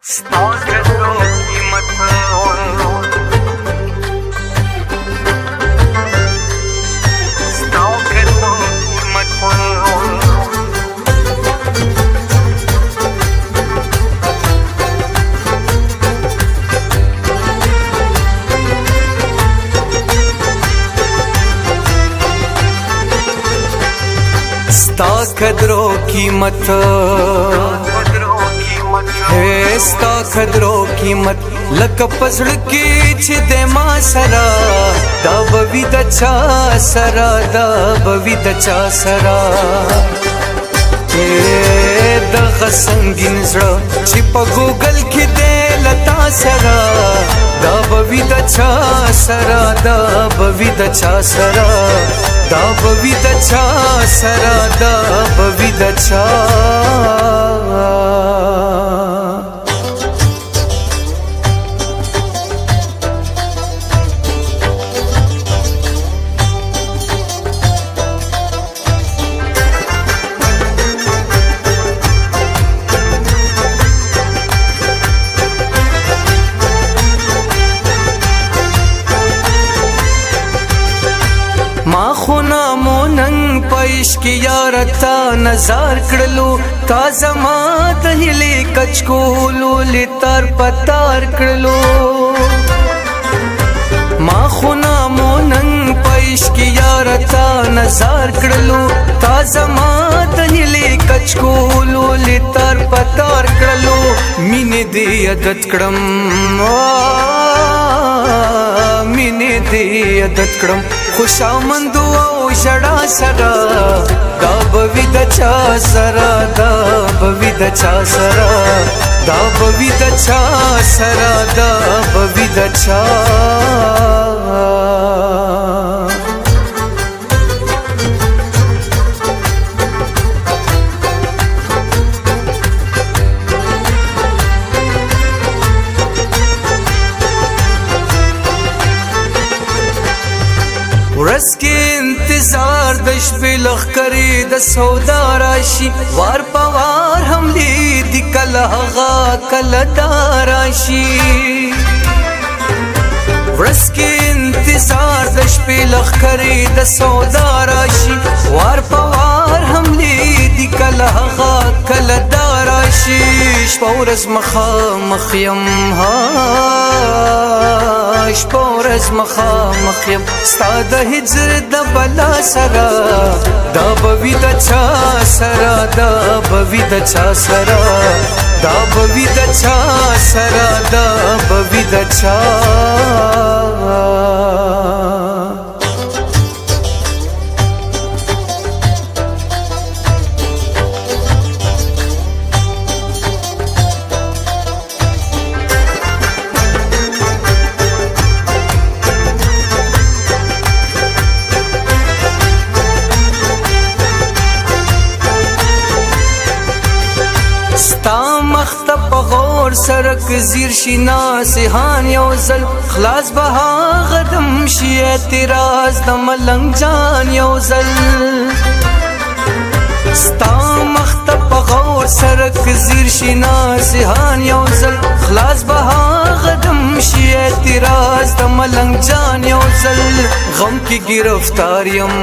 Stağ कदरों कीमत है, स्ता कदरों कीमत लक पसड़ की छिदे मा सरा दब विदचा सरा दब विदचा सरा दग संगीन जड़ छिप गूगल की दे लता सरा दब विदचा सरा दब विदचा सरा दब विदचा सरा दब विदचा ما خونا موننگ پیش کی یارتا نظر کړلو تا زما د هلي کچکولو لتر پتار کړلو ما خونا موننگ پیش کی یارتا نظر کړلو تا زما د هلي کچکولو لتر پتار کړلو مینه دې عادت کړم مینه دې عادت کړم خوشامندو او شړا سرا دا بوید چا سرا دا بوید چا سرا دا بوید چا سرا دا بوید چا ورځ کې انتظار د شپې لښکرې د سودا راشي وار په وار حملې دي کله هغه کله دا راشي ورځ کې انتظار د شپې لښکرې د سودا راشي وار په وار حملې دي کله هغه کله دا راشي شپه ورځ مخامخ یم شپه ورځ مخامخ یم ستا د هجر د بلا سره دا به وي د چا سره دا به وي د چا سره دا به وي د چا سره دا به وي د چا غور سرک زیر شینا سهان یوزل خلاص بها غدم شی اعتراض د ملنګ جان یوزل ستا مختب غور سرک زیر شینا سهان یوزل خلاص بها غدم شی اعتراض د ملنګ جان یوزل غم کی گرفتار یم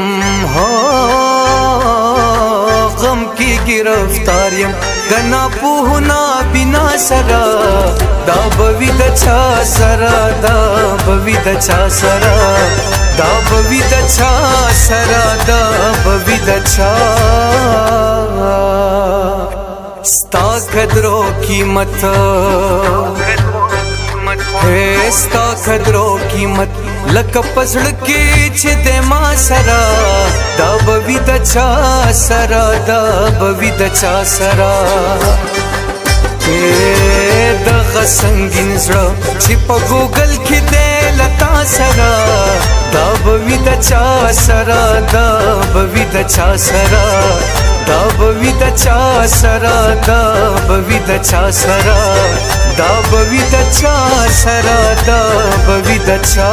غم کی گرفتار یم گنا پوهنا بنا سرا دا بوی د چا سرا دا بوی د چا سرا دا بوی د چا سرا دا بوی د چا ستا قدرو قیمت ہے ستا قدرو قیمت لک پسړ کې چې د ما سرا دا بوی د چا سرا دا بوی د چا سرا دغ سنگین زړه چې په ګوګل کې دی لتا سرا دا بوی د چا سرا دا بوی د چا سرا دا بوی د چا سرا دا بوی د چا سرا دا بوی د چا سرا دا بوی د چا